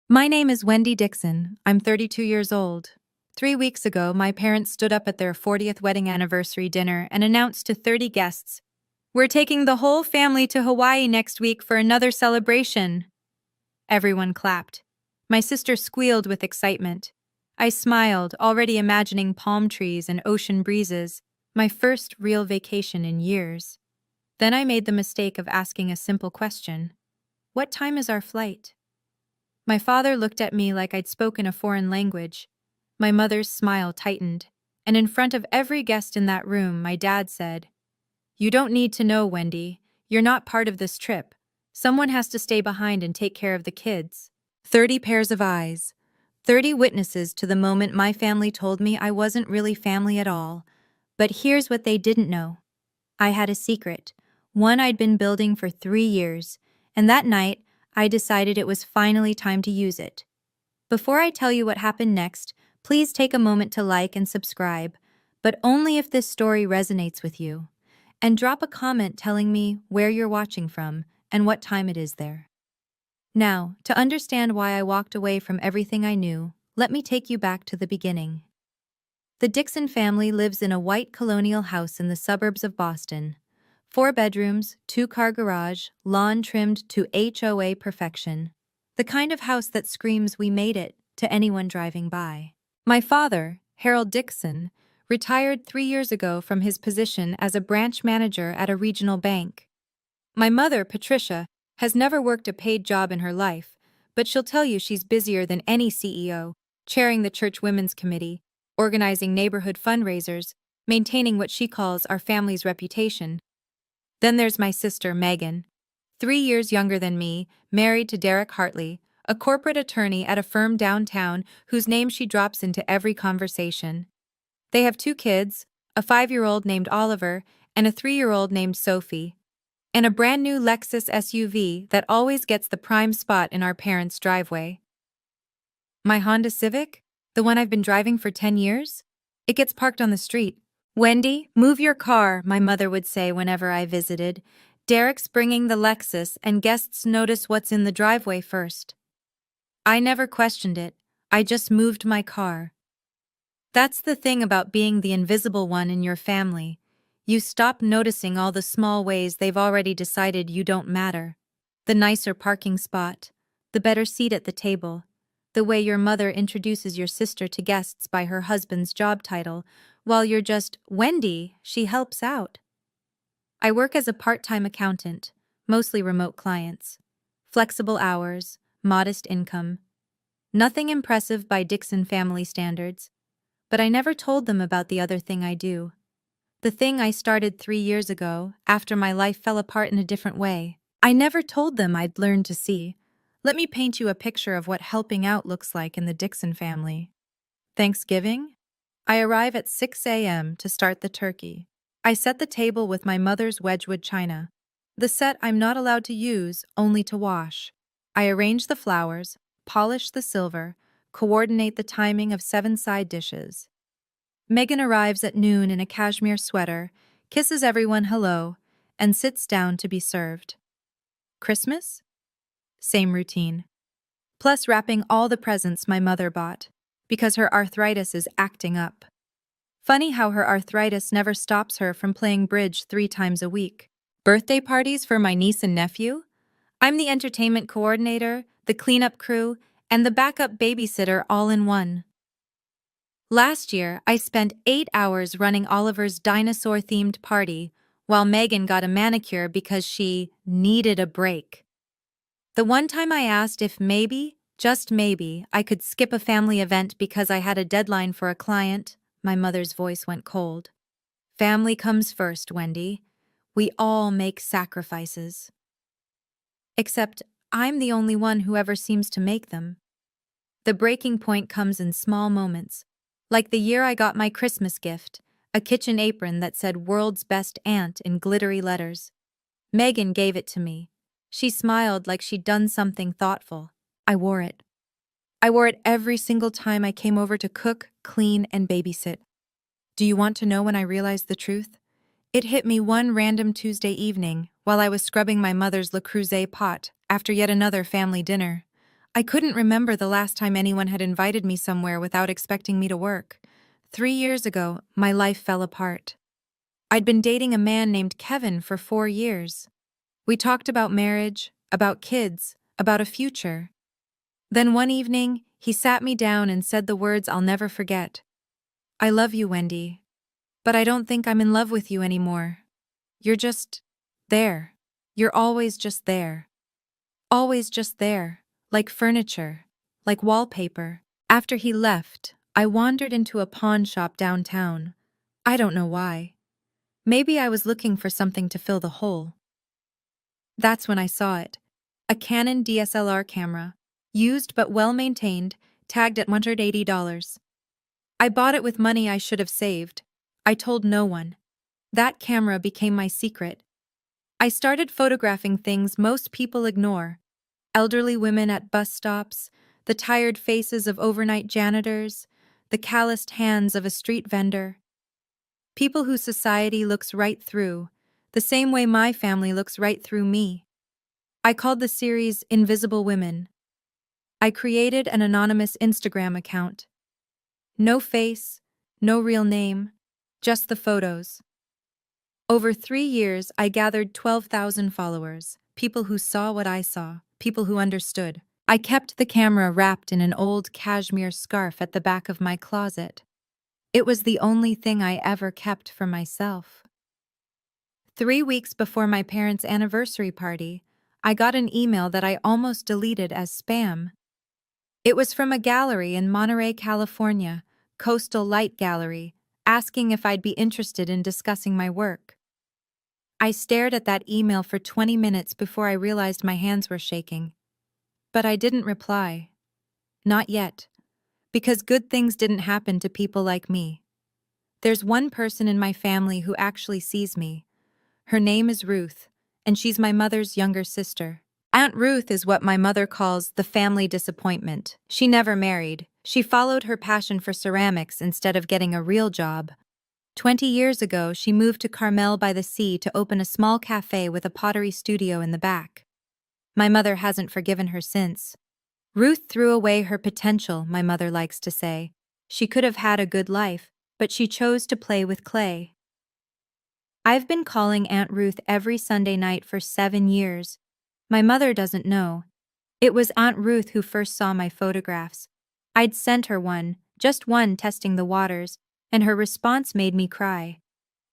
My name is Wendy Dixon. I'm 32 years old. 3 weeks ago, my parents stood up at their 40th wedding anniversary dinner and announced to 30 guests, "We're taking the whole family to Hawaii next week for another celebration." Everyone clapped. My sister squealed with excitement. I smiled, already imagining palm trees and ocean breezes, my first real vacation in years. Then I made the mistake of asking a simple question. What time is our flight? My father looked at me like I'd spoken a foreign language. My mother's smile tightened, and in front of every guest in that room, my dad said, "You don't need to know, Wendy. You're not part of this trip. Someone has to stay behind and take care of the kids." 30 pairs of eyes. 30 witnesses to the moment my family told me I wasn't really family at all. But here's what they didn't know. I had a secret, one I'd been building for 3 years, and that night, I decided it was finally time to use it. Before I tell you what happened next, please take a moment to like and subscribe, but only if this story resonates with you. And drop a comment telling me where you're watching from and what time it is there. Now, to understand why I walked away from everything I knew, let me take you back to the beginning. The Dixon family lives in a white colonial house in the suburbs of Boston. 4 bedrooms, 2-car garage, lawn trimmed to HOA perfection. The kind of house that screams "we made it" to anyone driving by. My father, Harold Dixon, retired 3 years ago from his position as a branch manager at a regional bank. My mother, Patricia, has never worked a paid job in her life, but she'll tell you she's busier than any CEO, chairing the church women's committee, organizing neighborhood fundraisers, maintaining what she calls our family's reputation. Then there's my sister, Megan, 3 years younger than me, married to Derek Hartley, a corporate attorney at a firm downtown whose name she drops into every conversation. They have 2 kids, a 5-year-old named Oliver and a 3-year-old named Sophie, and a brand new Lexus SUV that always gets the prime spot in our parents' driveway. My Honda Civic, the one I've been driving for 10 years, it gets parked on the street. "Wendy, move your car," my mother would say whenever I visited. "Derek's bringing the Lexus and guests notice what's in the driveway first." I never questioned it. I just moved my car. That's the thing about being the invisible one in your family. You stop noticing all the small ways they've already decided you don't matter. The nicer parking spot, the better seat at the table, the way your mother introduces your sister to guests by her husband's job title, while you're just Wendy, she helps out. I work as a part-time accountant, mostly remote clients. Flexible hours, modest income. Nothing impressive by Dixon family standards. But I never told them about the other thing I do. The thing I started 3 years ago, after my life fell apart in a different way. I never told them I'd learned to see. Let me paint you a picture of what helping out looks like in the Dixon family. Thanksgiving? I arrive at 6 a.m. to start the turkey. I set the table with my mother's Wedgwood china, the set I'm not allowed to use, only to wash. I arrange the flowers, polish the silver, coordinate the timing of 7 side dishes. Megan arrives at noon in a cashmere sweater, kisses everyone hello, and sits down to be served. Christmas? Same routine. Plus wrapping all the presents my mother bought, because her arthritis is acting up. Funny how her arthritis never stops her from playing bridge 3 times a week. Birthday parties for my niece and nephew? I'm the entertainment coordinator, the cleanup crew, and the backup babysitter all in one. Last year, I spent 8 hours running Oliver's dinosaur-themed party, while Megan got a manicure because she needed a break. The one time I asked if maybe, just maybe, I could skip a family event because I had a deadline for a client, my mother's voice went cold. Family comes first, Wendy. We all make sacrifices. Except I'm the only one who ever seems to make them. The breaking point comes in small moments, like the year I got my Christmas gift, a kitchen apron that said "World's Best Aunt" in glittery letters. Megan gave it to me. She smiled like she'd done something thoughtful. I wore it. I wore it every single time I came over to cook, clean, and babysit. Do you want to know when I realized the truth? It hit me one random Tuesday evening while I was scrubbing my mother's Le Creuset pot after yet another family dinner. I couldn't remember the last time anyone had invited me somewhere without expecting me to work. 3 years ago, my life fell apart. I'd been dating a man named Kevin for 4 years. We talked about marriage, about kids, about a future. Then one evening, he sat me down and said the words I'll never forget. "I love you, Wendy, but I don't think I'm in love with you anymore. You're just there. You're always just there. Always just there, like furniture, like wallpaper." After he left, I wandered into a pawn shop downtown. I don't know why. Maybe I was looking for something to fill the hole. That's when I saw it. A Canon DSLR camera, used but well-maintained, tagged at $180. I bought it with money I should have saved. I told no one. That camera became my secret. I started photographing things most people ignore. Elderly women at bus stops, the tired faces of overnight janitors, the calloused hands of a street vendor. People who society looks right through, the same way my family looks right through me. I called the series Invisible Women. I created an anonymous Instagram account. No face, no real name, just the photos. Over 3 years, I gathered 12,000 followers, people who saw what I saw, people who understood. I kept the camera wrapped in an old cashmere scarf at the back of my closet. It was the only thing I ever kept for myself. 3 weeks before my parents' anniversary party, I got an email that I almost deleted as spam. It was from a gallery in Monterey, California, Coastal Light Gallery, asking if I'd be interested in discussing my work. I stared at that email for 20 minutes before I realized my hands were shaking. But I didn't reply. Not yet. Because good things didn't happen to people like me. There's one person in my family who actually sees me. Her name is Ruth, and she's my mother's younger sister. Aunt Ruth is what my mother calls the family disappointment. She never married. She followed her passion for ceramics instead of getting a real job. 20 years ago, she moved to Carmel by the Sea to open a small cafe with a pottery studio in the back. My mother hasn't forgiven her since. Ruth threw away her potential, my mother likes to say. She could have had a good life, but she chose to play with clay. I've been calling Aunt Ruth every Sunday night for 7 years. My mother doesn't know. It was Aunt Ruth who first saw my photographs. I'd sent her one, just one testing the waters, and her response made me cry.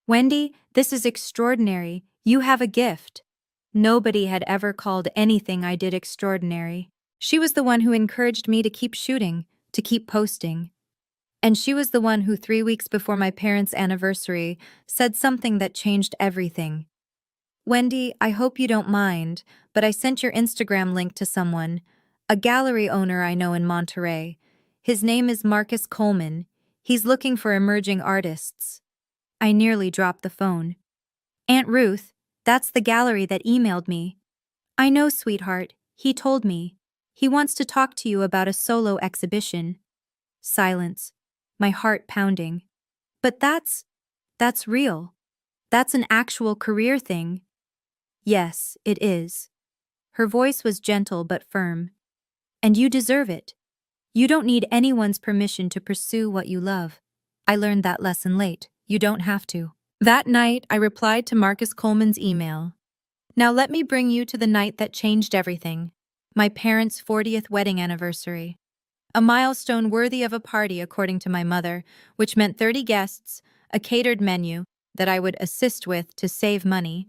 "Wendy, this is extraordinary. You have a gift." Nobody had ever called anything I did extraordinary. She was the one who encouraged me to keep shooting, to keep posting. And she was the one who 3 weeks before my parents' anniversary said something that changed everything. "Wendy, I hope you don't mind, but I sent your Instagram link to someone, a gallery owner I know in Monterey. His name is Marcus Coleman. He's looking for emerging artists." I nearly dropped the phone. "Aunt Ruth, that's the gallery that emailed me." "I know, sweetheart. He told me. He wants to talk to you about a solo exhibition." Silence. My heart pounding. "But that's real. That's an actual career thing." "Yes, it is." Her voice was gentle but firm. "And you deserve it. You don't need anyone's permission to pursue what you love. I learned that lesson late. You don't have to." That night, I replied to Marcus Coleman's email. "Now let me bring you to the night that changed everything. My parents' 40th wedding anniversary. A milestone worthy of a party, according to my mother, which meant 30 guests, a catered menu that I would assist with to save money,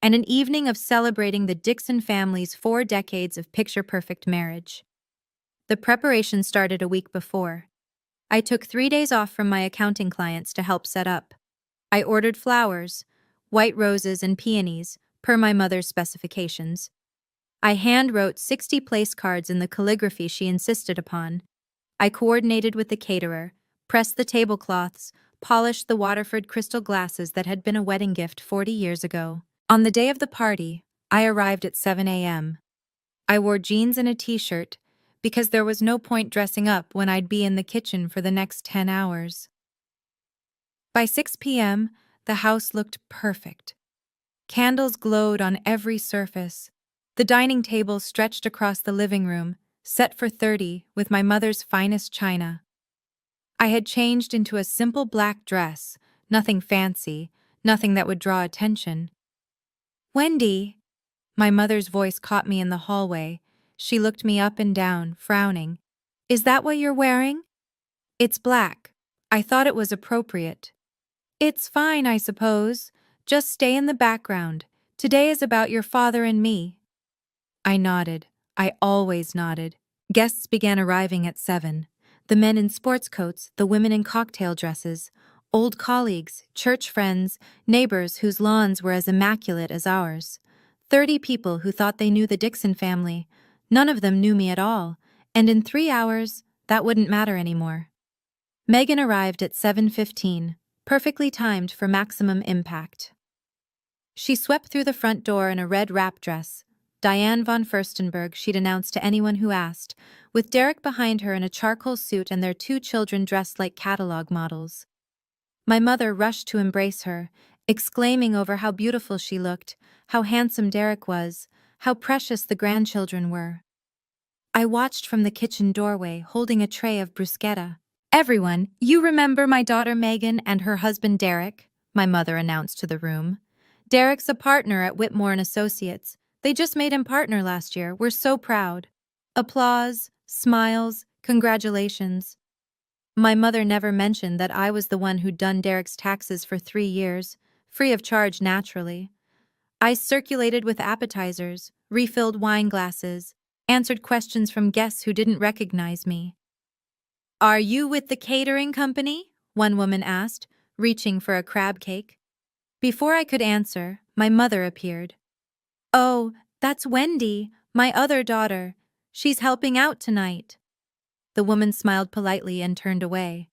and an evening of celebrating the Dixon family's 4 decades of picture-perfect marriage. The preparation started a week before. I took 3 days off from my accounting clients to help set up. I ordered flowers, white roses and peonies, per my mother's specifications. I hand-wrote 60 place cards in the calligraphy she insisted upon. I coordinated with the caterer, pressed the tablecloths, polished the Waterford crystal glasses that had been a wedding gift 40 years ago. On the day of the party, I arrived at 7 a.m. I wore jeans and a t-shirt, because there was no point dressing up when I'd be in the kitchen for the next 10 hours. By 6 p.m., the house looked perfect. Candles glowed on every surface. The dining table stretched across the living room, set for 30 with my mother's finest china. I had changed into a simple black dress, nothing fancy, nothing that would draw attention. Wendy! My mother's voice caught me in the hallway. She looked me up and down, frowning. Is that what you're wearing? It's black. I thought it was appropriate. It's fine, I suppose. Just stay in the background. Today is about your father and me. I nodded. I always nodded. Guests began arriving at 7. The men in sports coats, the women in cocktail dresses, old colleagues, church friends, neighbors whose lawns were as immaculate as ours. 30 people who thought they knew the Dixon family. None of them knew me at all, and in 3 hours, that wouldn't matter anymore. Megan arrived at 7:15, perfectly timed for maximum impact. She swept through the front door in a red wrap dress. Diane von Furstenberg, she'd announced to anyone who asked, with Derek behind her in a charcoal suit and their 2 children dressed like catalog models. My mother rushed to embrace her, exclaiming over how beautiful she looked, how handsome Derek was, how precious the grandchildren were. I watched from the kitchen doorway, holding a tray of bruschetta. Everyone, you remember my daughter Megan and her husband Derek? My mother announced to the room. Derek's a partner at Whitmore & Associates. They just made him partner last year. We're so proud. Applause, smiles, congratulations. My mother never mentioned that I was the one who'd done Derek's taxes for 3 years, free of charge naturally. I circulated with appetizers, refilled wine glasses, answered questions from guests who didn't recognize me. Are you with the catering company? One woman asked, reaching for a crab cake. Before I could answer, my mother appeared. Oh, that's Wendy, my other daughter. She's helping out tonight. The woman smiled politely and turned away.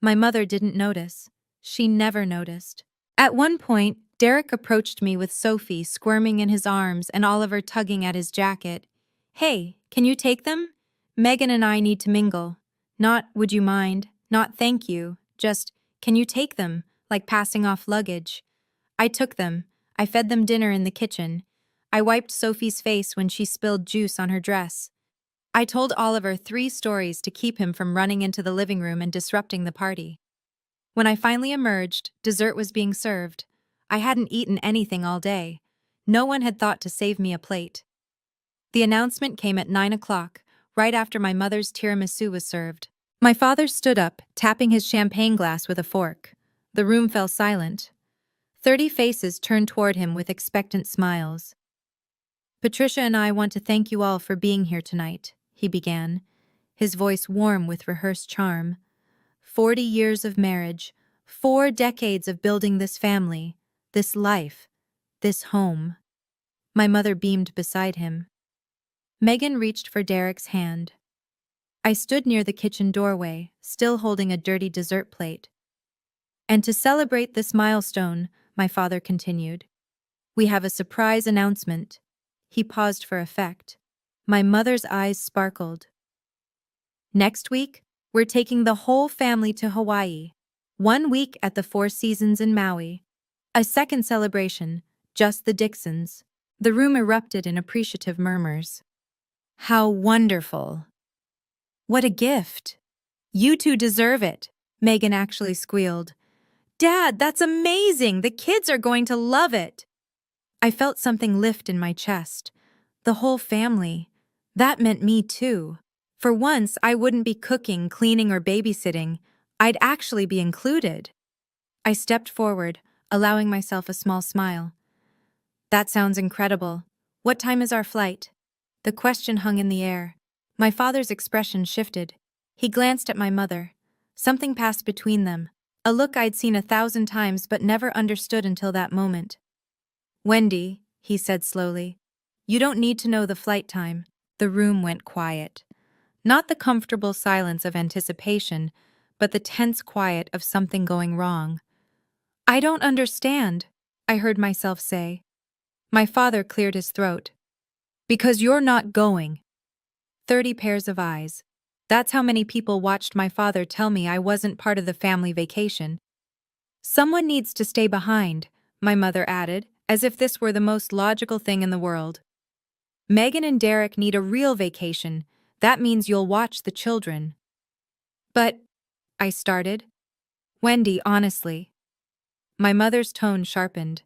My mother didn't notice. She never noticed. At one point, Derek approached me with Sophie squirming in his arms and Oliver tugging at his jacket. Hey, can you take them? Megan and I need to mingle. Not, would you mind? Not, thank you. Just, can you take them? Like passing off luggage. I took them. I fed them dinner in the kitchen. I wiped Sophie's face when she spilled juice on her dress. I told Oliver 3 stories to keep him from running into the living room and disrupting the party. When I finally emerged, dessert was being served. I hadn't eaten anything all day. No one had thought to save me a plate. The announcement came at 9 o'clock, right after my mother's tiramisu was served. My father stood up, tapping his champagne glass with a fork. The room fell silent. 30 faces turned toward him with expectant smiles. Patricia and I want to thank you all for being here tonight, he began, his voice warm with rehearsed charm. 40 years of marriage, 4 decades of building this family, this life, this home. My mother beamed beside him. Megan reached for Derek's hand. I stood near the kitchen doorway, still holding a dirty dessert plate. And to celebrate this milestone, my father continued, we have a surprise announcement. He paused for effect. My mother's eyes sparkled. Next week, we're taking the whole family to Hawaii. 1 week at the 4 Seasons in Maui. A second celebration, just the Dixons. The room erupted in appreciative murmurs. How wonderful. What a gift. You two deserve it, Megan actually squealed. Dad, that's amazing! The kids are going to love it! I felt something lift in my chest. The whole family. That meant me too. For once, I wouldn't be cooking, cleaning, or babysitting. I'd actually be included. I stepped forward, allowing myself a small smile. That sounds incredible. What time is our flight? The question hung in the air. My father's expression shifted. He glanced at my mother. Something passed between them. A look I'd seen 1,000 times but never understood until that moment. Wendy, he said slowly, you don't need to know the flight time. The room went quiet. Not the comfortable silence of anticipation, but the tense quiet of something going wrong. I don't understand, I heard myself say. My father cleared his throat. Because you're not going. 30 pairs of eyes. That's how many people watched my father tell me I wasn't part of the family vacation. Someone needs to stay behind, my mother added, as if this were the most logical thing in the world. Megan and Derek need a real vacation. That means you'll watch the children. But, I started. Wendy, honestly. My mother's tone sharpened.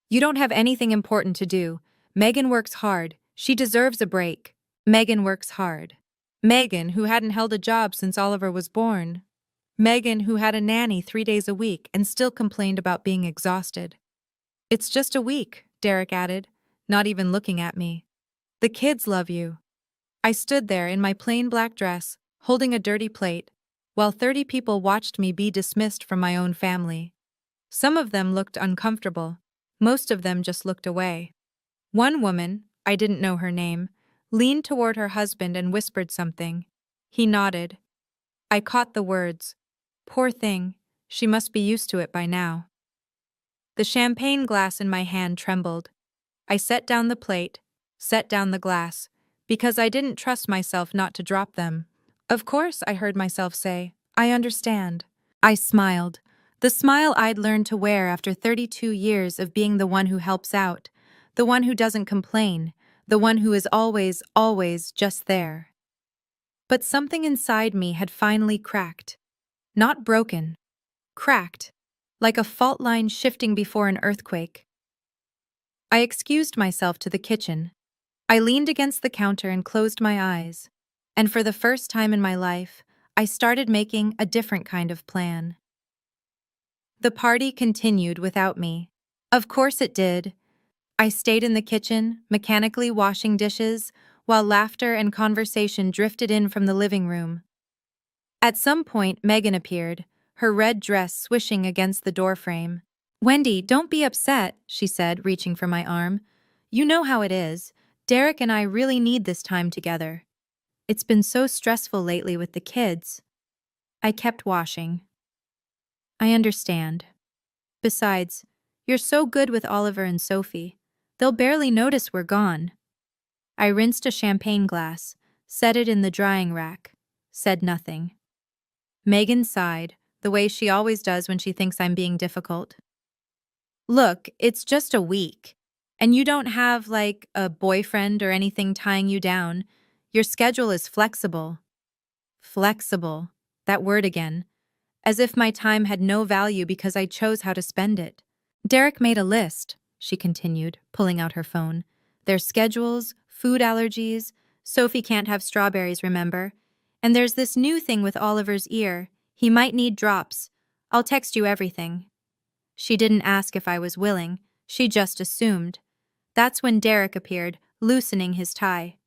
You don't have anything important to do. Megan works hard. She deserves a break. Megan works hard. Megan, who hadn't held a job since Oliver was born. Megan, who had a nanny 3 days a week and still complained about being exhausted. It's just a week, Derek added, not even looking at me. The kids love you. I stood there in my plain black dress, holding a dirty plate, while 30 people watched me be dismissed from my own family. Some of them looked uncomfortable. Most of them just looked away. One woman, I didn't know her name, leaned toward her husband and whispered something. He nodded. I caught the words. Poor thing, she must be used to it by now. The champagne glass in my hand trembled. I set down the plate, set down the glass, because I didn't trust myself not to drop them. Of course, I heard myself say, I understand. I smiled. The smile I'd learned to wear after 32 years of being the one who helps out, the one who doesn't complain, the one who is always, always just there. But something inside me had finally cracked. Not broken. Cracked. Like a fault line shifting before an earthquake. I excused myself to the kitchen. I leaned against the counter and closed my eyes. And for the first time in my life, I started making a different kind of plan. The party continued without me. Of course it did. I stayed in the kitchen, mechanically washing dishes, while laughter and conversation drifted in from the living room. At some point, Megan appeared, her red dress swishing against the doorframe. Wendy, don't be upset, she said, reaching for my arm. You know how it is. Derek and I really need this time together. It's been so stressful lately with the kids. I kept washing. I understand. Besides, you're so good with Oliver and Sophie. They'll barely notice we're gone. I rinsed a champagne glass, set it in the drying rack, said nothing. Megan sighed, the way she always does when she thinks I'm being difficult. Look, it's just a week. And you don't have, like, a boyfriend or anything tying you down. Your schedule is flexible. Flexible. That word again. As if my time had no value because I chose how to spend it. Derek made a list, she continued, pulling out her phone. Their schedules, food allergies. Sophie can't have strawberries, remember? And there's this new thing with Oliver's ear. He might need drops. I'll text you everything. She didn't ask if I was willing. She just assumed. That's when Derek appeared, loosening his tie.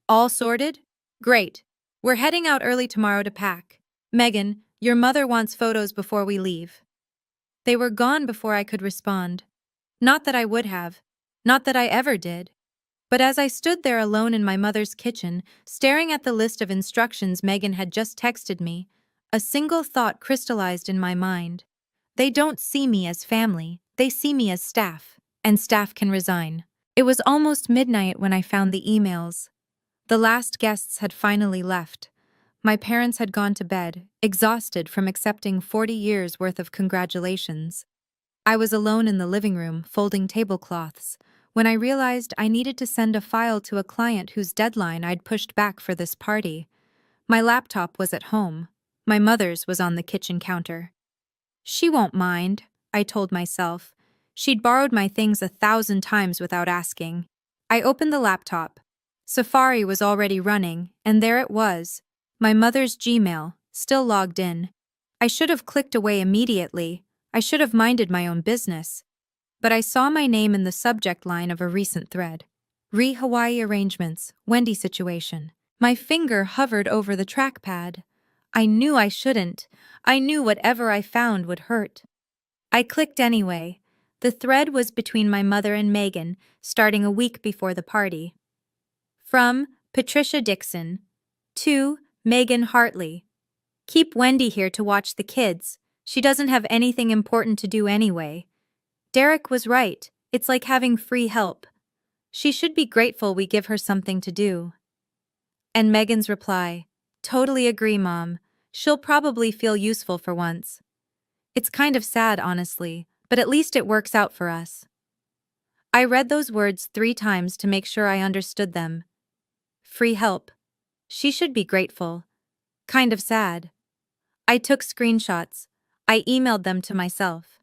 All sorted? Great. We're heading out early tomorrow to pack. Megan, your mother wants photos before we leave. They were gone before I could respond. Not that I would have. Not that I ever did. But as I stood there alone in my mother's kitchen, staring at the list of instructions Megan had just texted me, a single thought crystallized in my mind. They don't see me as family, they see me as staff, and staff can resign. It was almost midnight when I found the emails. The last guests had finally left. My parents had gone to bed, exhausted from accepting 40 years' worth of congratulations. I was alone in the living room, folding tablecloths, when I realized I needed to send a file to a client whose deadline I'd pushed back for this party. My laptop was at home. My mother's was on the kitchen counter. She won't mind, I told myself. She'd borrowed my things 1,000 times without asking. I opened the laptop. Safari was already running, and there it was. My mother's Gmail, still logged in. I should have clicked away immediately. I should have minded my own business. But I saw my name in the subject line of a recent thread. Hawaii arrangements, Wendy situation. My finger hovered over the trackpad. I knew I shouldn't. I knew whatever I found would hurt. I clicked anyway. The thread was between my mother and Megan, starting a week before the party. From Patricia Dixon. To Megan Hartley. Keep Wendy here to watch the kids. She doesn't have anything important to do anyway. Derek was right. It's like having free help. She should be grateful we give her something to do. And Megan's reply. Totally agree, Mom. She'll probably feel useful for once. It's kind of sad, honestly, but at least it works out for us. I read those words 3 times to make sure I understood them. Free help. She should be grateful. Kind of sad. I took screenshots. I emailed them to myself.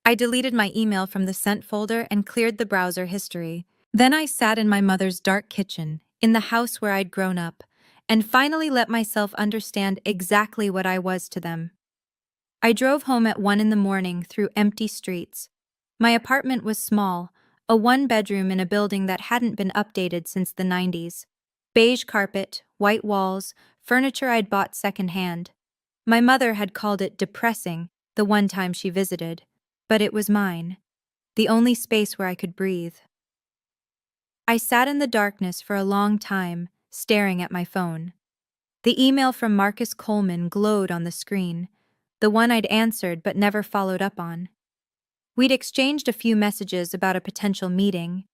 I deleted my email from the sent folder and cleared the browser history. Then I sat in my mother's dark kitchen, in the house where I'd grown up, and finally let myself understand exactly what I was to them. I drove home at 1 in the morning through empty streets. My apartment was small, a one-bedroom in a building that hadn't been updated since the 90s. Beige carpet, white walls, furniture I'd bought secondhand. My mother had called it depressing the one time she visited, but it was mine, the only space where I could breathe. I sat in the darkness for a long time, staring at my phone. The email from Marcus Coleman glowed on the screen, the one I'd answered but never followed up on. We'd exchanged a few messages about a potential meeting.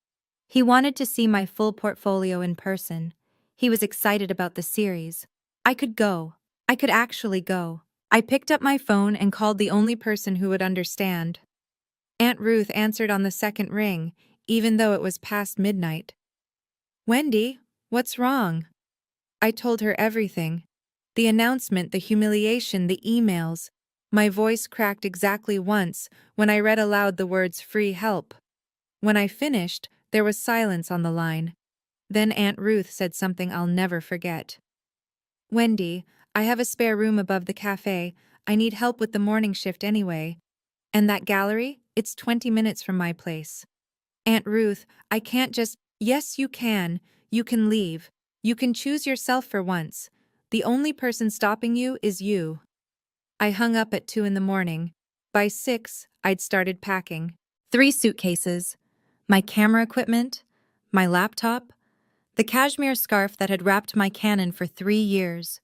He wanted to see my full portfolio in person. He was excited about the series. I could go. I could actually go. I picked up my phone and called the only person who would understand. Aunt Ruth answered on the second ring, even though it was past midnight. "Wendy, what's wrong?" I told her everything. The announcement, the humiliation, the emails. My voice cracked exactly once when I read aloud the words "free help." When I finished, there was silence on the line. Then Aunt Ruth said something I'll never forget. "Wendy, I have a spare room above the cafe. I need help with the morning shift anyway. And that gallery? It's 20 minutes from my place." "Aunt Ruth, I can't just—" "Yes, you can. You can leave. You can choose yourself for once. The only person stopping you is you." I hung up at 2 in the morning. By 6, I'd started packing. 3 suitcases. My camera equipment, my laptop, the cashmere scarf that had wrapped my Canon for 3 years.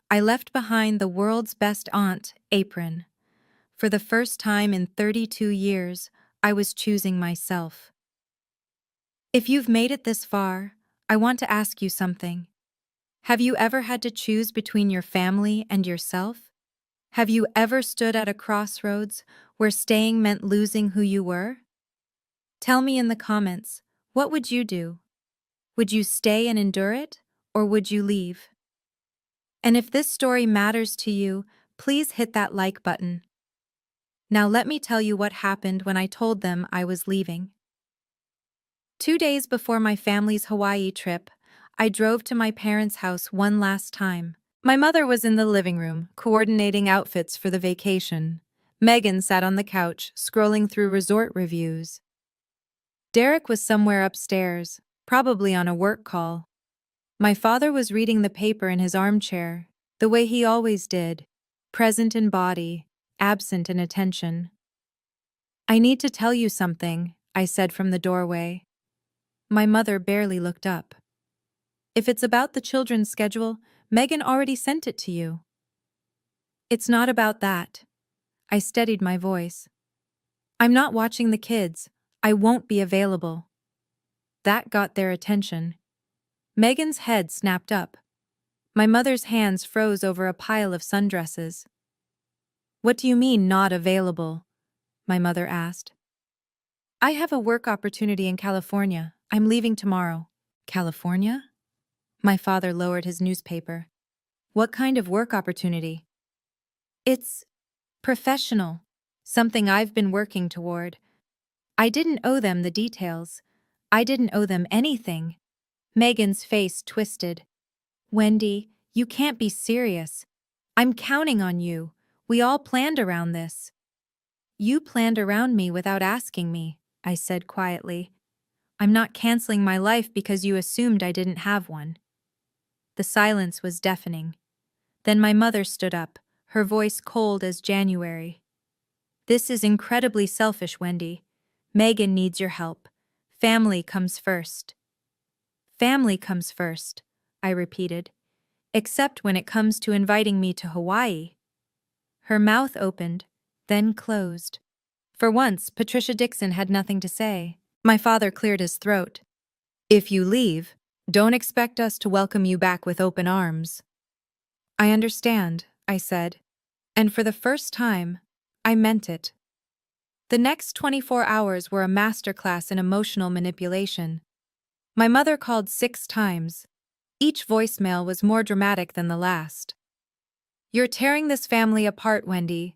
I left behind the world's best aunt apron. For the first time in 32 years, I was choosing myself. If you've made it this far, I want to ask you something. Have you ever had to choose between your family and yourself? Have you ever stood at a crossroads where staying meant losing who you were? Tell me in the comments, what would you do? Would you stay and endure it, or would you leave? And if this story matters to you, please hit that like button. Now let me tell you what happened when I told them I was leaving. 2 days before my family's Hawaii trip, I drove to my parents' house one last time. My mother was in the living room, coordinating outfits for the vacation. Megan sat on the couch, scrolling through resort reviews. Derek was somewhere upstairs, probably on a work call. My father was reading the paper in his armchair, the way he always did, present in body, absent in attention. "I need to tell you something," I said from the doorway. My mother barely looked up. "If it's about the children's schedule, Megan already sent it to you." "It's not about that." I steadied my voice. "I'm not watching the kids. I won't be available." That got their attention. Megan's head snapped up. My mother's hands froze over a pile of sundresses. "What do you mean, not available?" my mother asked. "I have a work opportunity in California. I'm leaving tomorrow." "California?" My father lowered his newspaper. "What kind of work opportunity?" "It's professional. Something I've been working toward." I didn't owe them the details. I didn't owe them anything. Megan's face twisted. "Wendy, you can't be serious. I'm counting on you. We all planned around this." "You planned around me without asking me," I said quietly. "I'm not canceling my life because you assumed I didn't have one." The silence was deafening. Then my mother stood up, her voice cold as January. "This is incredibly selfish, Wendy. Megan needs your help. Family comes first." "Family comes first," I repeated. "Except when it comes to inviting me to Hawaii." Her mouth opened, then closed. For once, Patricia Dixon had nothing to say. My father cleared his throat. "If you leave, don't expect us to welcome you back with open arms." "I understand," I said. And for the first time, I meant it. The next 24 hours were a masterclass in emotional manipulation. My mother called 6 times. Each voicemail was more dramatic than the last. "You're tearing this family apart, Wendy.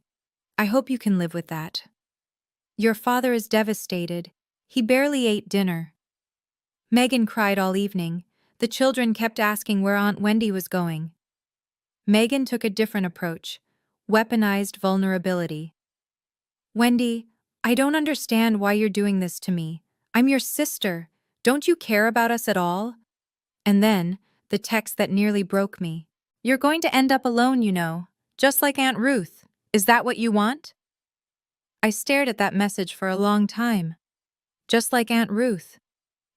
I hope you can live with that. Your father is devastated. He barely ate dinner. Megan cried all evening. The children kept asking where Aunt Wendy was going." Megan took a different approach, weaponized vulnerability. "Wendy, I don't understand why you're doing this to me. I'm your sister. Don't you care about us at all?" And then, the text that nearly broke me. "You're going to end up alone, you know, just like Aunt Ruth. Is that what you want?" I stared at that message for a long time. Just like Aunt Ruth.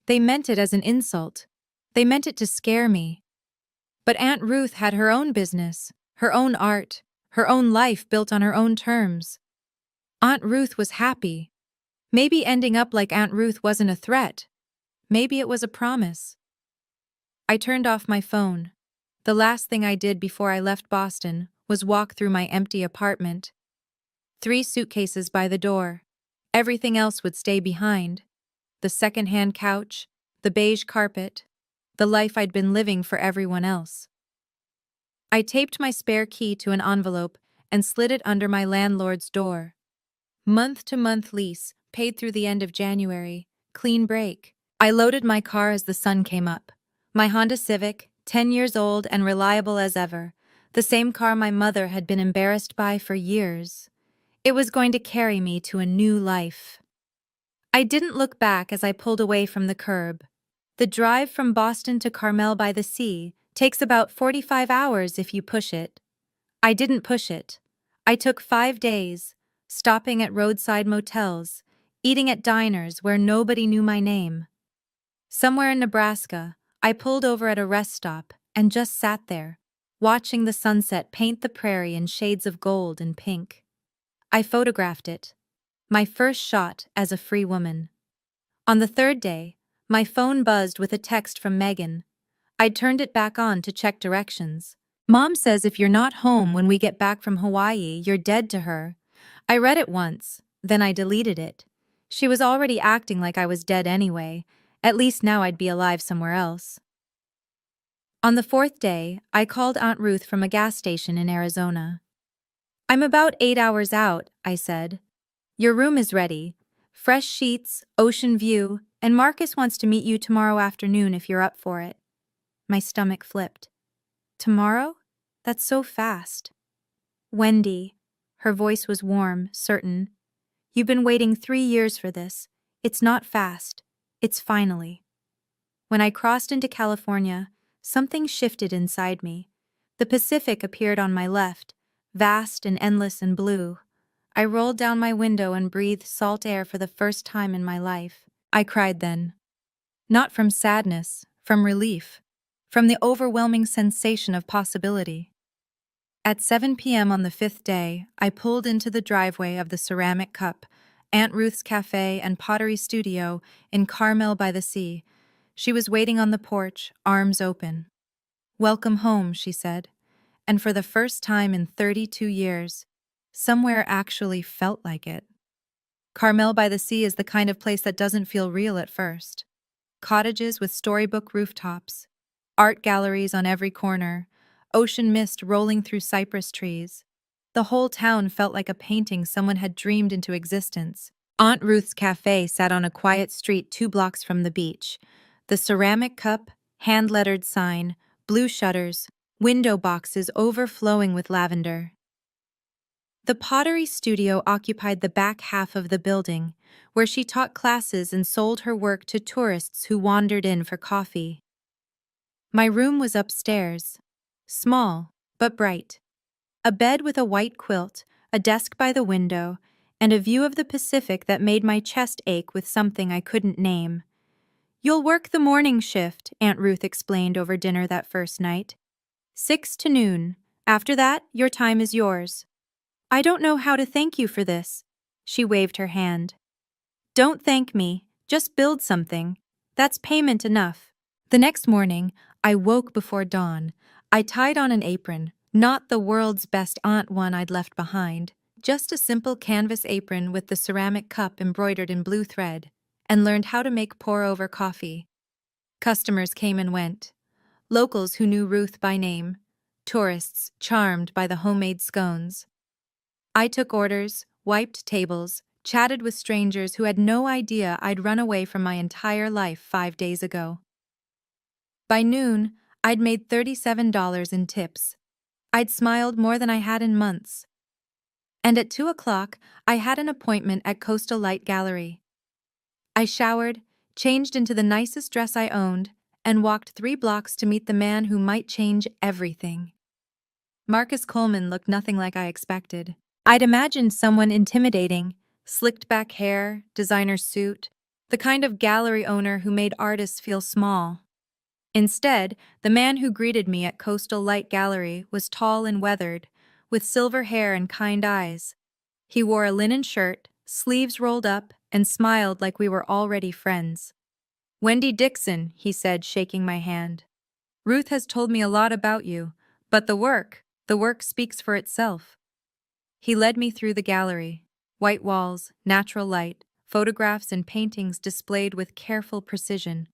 They meant it as an insult. They meant it to scare me. But Aunt Ruth had her own business, her own art, her own life built on her own terms. Aunt Ruth was happy. Maybe ending up like Aunt Ruth wasn't a threat. Maybe it was a promise. I turned off my phone. The last thing I did before I left Boston was walk through my empty apartment. 3 suitcases by the door. Everything else would stay behind. The second-hand couch, the beige carpet, the life I'd been living for everyone else. I taped my spare key to an envelope and slid it under my landlord's door. Month-to-month lease, paid through the end of January, clean break. I loaded my car as the sun came up. My Honda Civic, 10 years old and reliable as ever, the same car my mother had been embarrassed by for years. It was going to carry me to a new life. I didn't look back as I pulled away from the curb. The drive from Boston to Carmel by the Sea takes about 45 hours if you push it. I didn't push it. I took 5 days, stopping at roadside motels, eating at diners where nobody knew my name. Somewhere in Nebraska, I pulled over at a rest stop and just sat there, watching the sunset paint the prairie in shades of gold and pink. I photographed it. My first shot as a free woman. On the 3rd day, my phone buzzed with a text from Megan. I turned it back on to check directions. "Mom says if you're not home when we get back from Hawaii, you're dead to her." I read it once, then I deleted it. She was already acting like I was dead anyway. At least now I'd be alive somewhere else. On the 4th day, I called Aunt Ruth from a gas station in Arizona. "I'm about 8 hours out," I said. "Your room is ready. Fresh sheets, ocean view, and Marcus wants to meet you tomorrow afternoon if you're up for it." My stomach flipped. "Tomorrow? That's so fast." "Wendy." Her voice was warm, certain. "You've been waiting 3 years for this. It's not fast. It's finally." When I crossed into California, something shifted inside me. The Pacific appeared on my left, vast and endless and blue. I rolled down my window and breathed salt air for the first time in my life. I cried then. Not from sadness, from relief, from the overwhelming sensation of possibility. At 7 p.m. on the 5th day, I pulled into the driveway of the Ceramic Cup, Aunt Ruth's Cafe and Pottery Studio in Carmel by the Sea. She was waiting on the porch, arms open. "Welcome home," she said, and for the first time in 32 years, somewhere actually felt like it. Carmel by the Sea is the kind of place that doesn't feel real at first. Cottages with storybook rooftops, art galleries on every corner, ocean mist rolling through cypress trees. The whole town felt like a painting someone had dreamed into existence. Aunt Ruth's Cafe sat on a quiet street 2 blocks from the beach. The Ceramic Cup, hand-lettered sign, blue shutters, window boxes overflowing with lavender. The Pottery Studio occupied the back half of the building, where she taught classes and sold her work to tourists who wandered in for coffee. My room was upstairs. Small, but bright. A bed with a white quilt, a desk by the window, and a view of the Pacific that made my chest ache with something I couldn't name. "You'll work the morning shift," Aunt Ruth explained over dinner that first night. 6 to noon. After that, your time is yours. "I don't know how to thank you for this." She waved her hand. "Don't thank me. Just build something. That's payment enough." The next morning, I woke before dawn. I tied on an apron, not the world's best aunt one I'd left behind, just a simple canvas apron with the Ceramic Cup embroidered in blue thread, and learned how to make pour-over coffee. Customers came and went. locals who knew Ruth by name, tourists charmed by the homemade scones. I took orders, wiped tables, chatted with strangers who had no idea I'd run away from my entire life 5 days ago. By noon, I'd made $37 in tips. I'd smiled more than I had in months. And at 2 o'clock, I had an appointment at Coastal Light Gallery. I showered, changed into the nicest dress I owned, and walked 3 blocks to meet the man who might change everything. Marcus Coleman looked nothing like I expected. I'd imagined someone intimidating, slicked back hair, designer suit, the kind of gallery owner who made artists feel small. Instead, the man who greeted me at Coastal Light Gallery was tall and weathered, with silver hair and kind eyes. He wore a linen shirt, sleeves rolled up, and smiled like we were already friends. "Wendy Dixon," he said, shaking my hand. "Ruth has told me a lot about you, but the work speaks for itself." He led me through the gallery. White walls, natural light, photographs and paintings displayed with careful precision.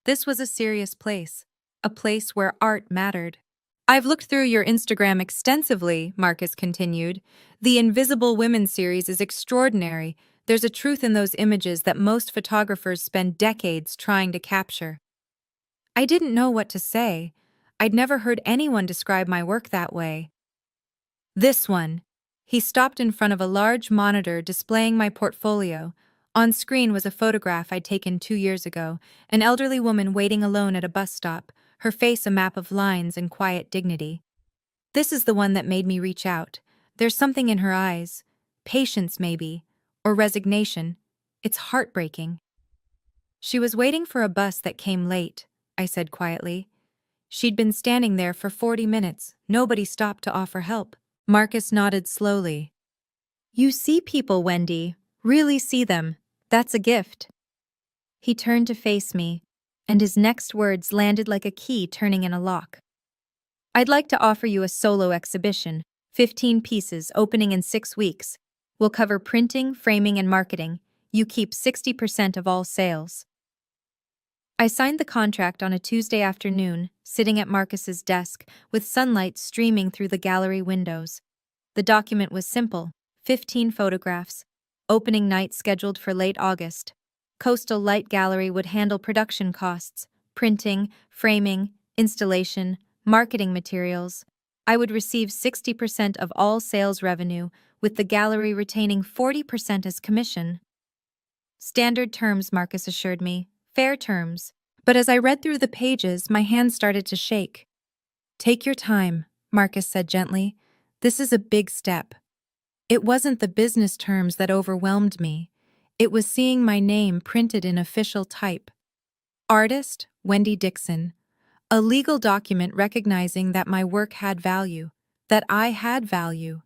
This was a serious place, a place where art mattered. "I've looked through your Instagram extensively," Marcus continued. "The Invisible Women series is extraordinary. There's a truth in those images that most photographers spend decades trying to capture." I didn't know what to say. I'd never heard anyone describe my work that way. "This one." He stopped in front of a large monitor displaying my portfolio. On screen was a photograph I'd taken 2 years ago, an elderly woman waiting alone at a bus stop, her face a map of lines and quiet dignity. "This is the one that made me reach out. There's something in her eyes. Patience, maybe. Or resignation. It's heartbreaking." "She was waiting for a bus that came late," I said quietly. "She'd been standing there for 40 minutes. Nobody stopped to offer help." Marcus nodded slowly. "You see people, Wendy. Really see them. That's a gift." He turned to face me, and his next words landed like a key turning in a lock. "I'd like to offer you a solo exhibition, 15 pieces opening in 6 weeks. We'll cover printing, framing, and marketing. You keep 60% of all sales." I signed the contract on a Tuesday afternoon, sitting at Marcus's desk, with sunlight streaming through the gallery windows. The document was simple: 15 photographs. Opening night scheduled for late August. Coastal Light Gallery would handle production costs, printing, framing, installation, marketing materials. I would receive 60% of all sales revenue, with the gallery retaining 40% as commission. "Standard terms," Marcus assured me. "Fair terms." But as I read through the pages, my hands started to shake. "Take your time," Marcus said gently. "This is a big step." It wasn't the business terms that overwhelmed me. It was seeing my name printed in official type. Artist, Wendy Dixon. A legal document recognizing that my work had value, that I had value.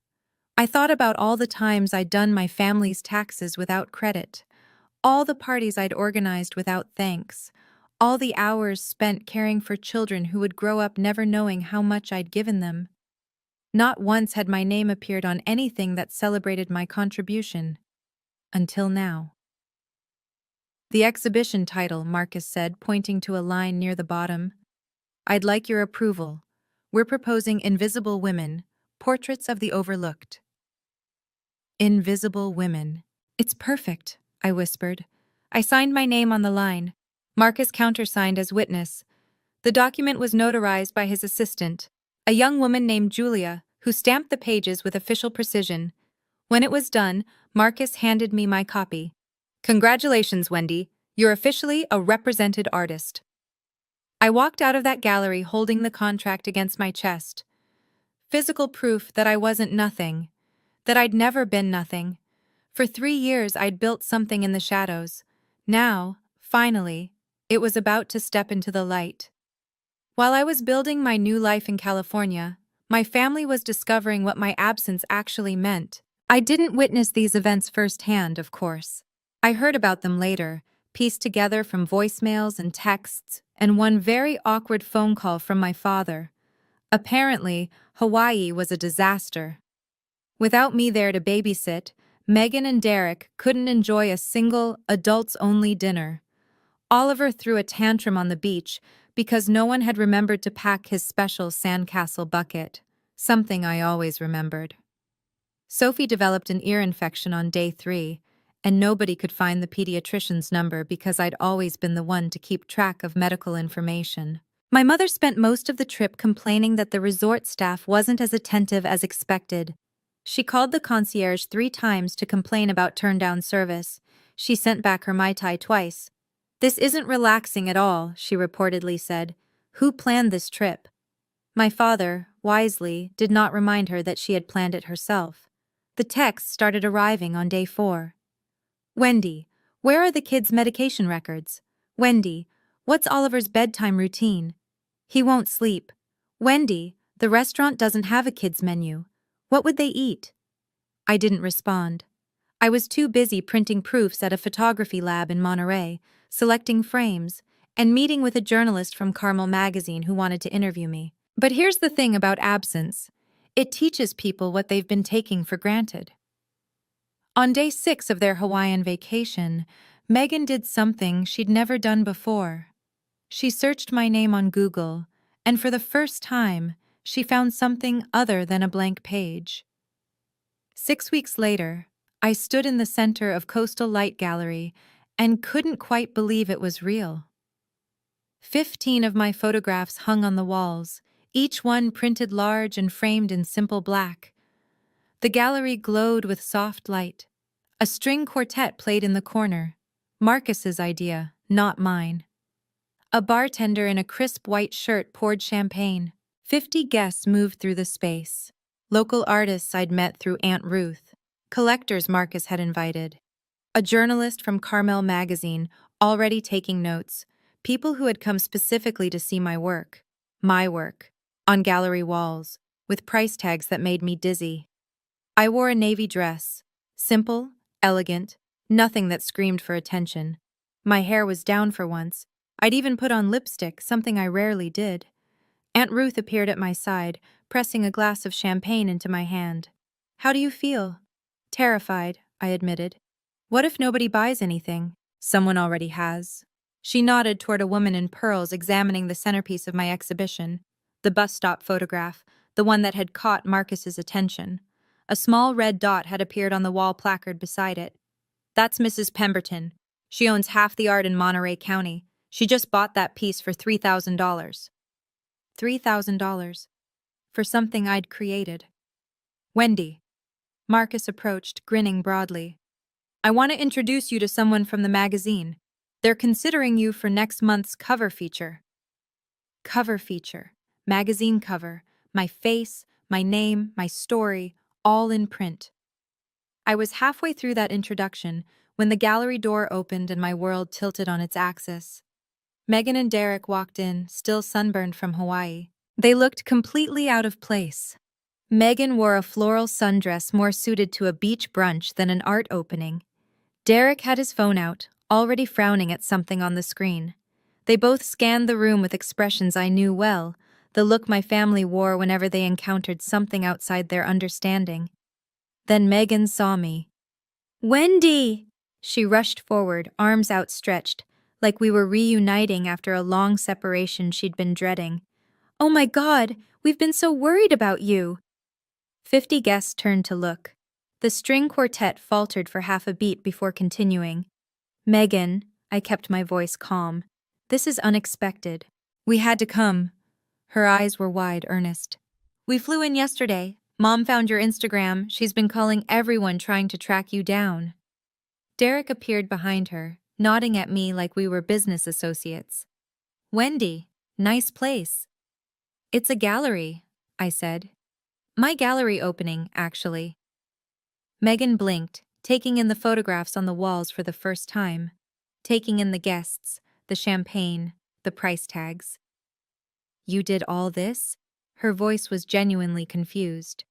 I thought about all the times I'd done my family's taxes without credit, all the parties I'd organized without thanks, all the hours spent caring for children who would grow up never knowing how much I'd given them. Not once had my name appeared on anything that celebrated my contribution. Until now. "The exhibition title," Marcus said, pointing to a line near the bottom. "I'd like your approval. We're proposing Invisible Women, Portraits of the Overlooked." Invisible Women. "It's perfect," I whispered. I signed my name on the line. Marcus countersigned as witness. The document was notarized by his assistant, a young woman named Julia, who stamped the pages with official precision. When it was done, Marcus handed me my copy. "Congratulations, Wendy. You're officially a represented artist." I walked out of that gallery holding the contract against my chest. Physical proof that I wasn't nothing, that I'd never been nothing. For 3 years I'd built something in the shadows. Now, finally, it was about to step into the light. While I was building my new life in California, my family was discovering what my absence actually meant. I didn't witness these events firsthand, of course. I heard about them later, pieced together from voicemails and texts, and one very awkward phone call from my father. Apparently, Hawaii was a disaster. Without me there to babysit, Megan and Derek couldn't enjoy a single, adults-only dinner. Oliver threw a tantrum on the beach, because no one had remembered to pack his special sandcastle bucket, something I always remembered. Sophie developed an ear infection on day 3, and nobody could find the pediatrician's number because I'd always been the one to keep track of medical information. My mother spent most of the trip complaining that the resort staff wasn't as attentive as expected. She called the concierge 3 times to complain about turned-down service. She sent back her Mai Tai twice. "This isn't relaxing at all," she reportedly said. "Who planned this trip?" My father, wisely, did not remind her that she had planned it herself. The texts started arriving on day 4. "Wendy, where are the kids' medication records? Wendy, what's Oliver's bedtime routine? He won't sleep. Wendy, the restaurant doesn't have a kids' menu. What would they eat?" I didn't respond. I was too busy printing proofs at a photography lab in Monterey, selecting frames, and meeting with a journalist from Carmel magazine who wanted to interview me. But here's the thing about absence. It teaches people what they've been taking for granted. On day 6 of their Hawaiian vacation, Megan did something she'd never done before. She searched my name on Google, and for the first time, she found something other than a blank page. 6 weeks later, I stood in the center of Coastal Light Gallery and couldn't quite believe it was real. 15 of my photographs hung on the walls, each one printed large and framed in simple black. The gallery glowed with soft light. A string quartet played in the corner. Marcus's idea, not mine. A bartender in a crisp white shirt poured champagne. 50 guests moved through the space. Local artists I'd met through Aunt Ruth. Collectors Marcus had invited. A journalist from Carmel magazine, already taking notes. People who had come specifically to see my work, on gallery walls, with price tags that made me dizzy. I wore a navy dress, simple, elegant, nothing that screamed for attention. My hair was down for once. I'd even put on lipstick, something I rarely did. Aunt Ruth appeared at my side, pressing a glass of champagne into my hand. "How do you feel?" "Terrified," I admitted. "What if nobody buys anything?" "Someone already has." She nodded toward a woman in pearls examining the centerpiece of my exhibition, the bus stop photograph, the one that had caught Marcus's attention. A small red dot had appeared on the wall placard beside it. "That's Mrs. Pemberton. She owns half the art in Monterey County. She just bought that piece for $3,000. $3,000. For something I'd created. "Wendy." Marcus approached, grinning broadly. "I want to introduce you to someone from the magazine. They're considering you for next month's cover feature." Cover feature. Magazine cover. My face, my name, my story, all in print. I was halfway through that introduction when the gallery door opened and my world tilted on its axis. Megan and Derek walked in, still sunburned from Hawaii. They looked completely out of place. Megan wore a floral sundress more suited to a beach brunch than an art opening. Derek had his phone out, already frowning at something on the screen. They both scanned the room with expressions I knew well, the look my family wore whenever they encountered something outside their understanding. Then Megan saw me. "Wendy!" She rushed forward, arms outstretched, like we were reuniting after a long separation she'd been dreading. "Oh my God, we've been so worried about you!" 50 guests turned to look. The string quartet faltered for half a beat before continuing. "Megan," I kept my voice calm. "This is unexpected. We had to come." Her eyes were wide, earnest. "We flew in yesterday. Mom found your Instagram. She's been calling everyone trying to track you down." Derek appeared behind her, nodding at me like we were business associates. "Wendy, nice place." "It's a gallery," I said. "My gallery opening, actually." Megan blinked, taking in the photographs on the walls for the first time, taking in the guests, the champagne, the price tags. "You did all this?" Her voice was genuinely confused.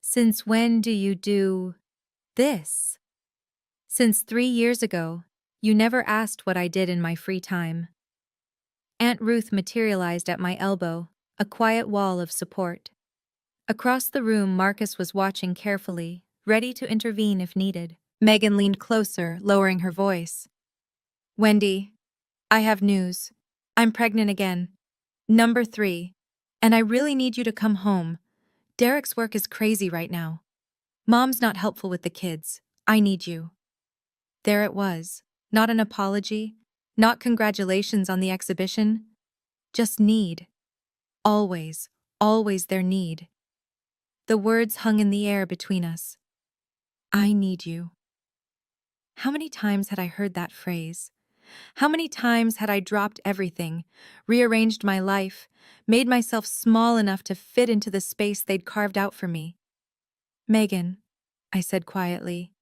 "Since when do you do this?" "Since 3 years ago. You never asked what I did in my free time." Aunt Ruth materialized at my elbow, a quiet wall of support. Across the room, Marcus was watching carefully, ready to intervene if needed. Megan leaned closer, lowering her voice. "Wendy, I have news." I'm pregnant again. Number 3. And I really need you to come home. Derek's work is crazy right now. Mom's not helpful with the kids. I need you. There it was. Not an apology, not congratulations on the exhibition, just need. Always, always their need. The words hung in the air between us. I need you. How many times had I heard that phrase? How many times had I dropped everything, rearranged my life, made myself small enough to fit into the space they'd carved out for me? Megan, I said quietly,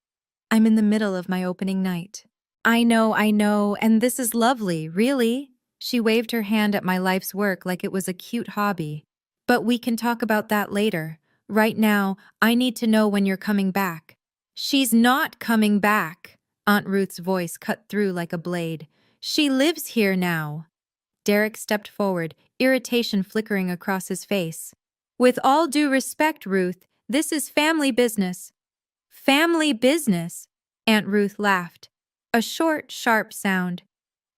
I'm in the middle of my opening night. I know, and this is lovely, really. She waved her hand at my life's work like it was a cute hobby. But we can talk about that later. Right now, I need to know when you're coming back. She's not coming back. Aunt Ruth's voice cut through like a blade. She lives here now. Derek stepped forward, irritation flickering across his face. With all due respect, Ruth, this is family business. Family business? Aunt Ruth laughed. A short, sharp sound.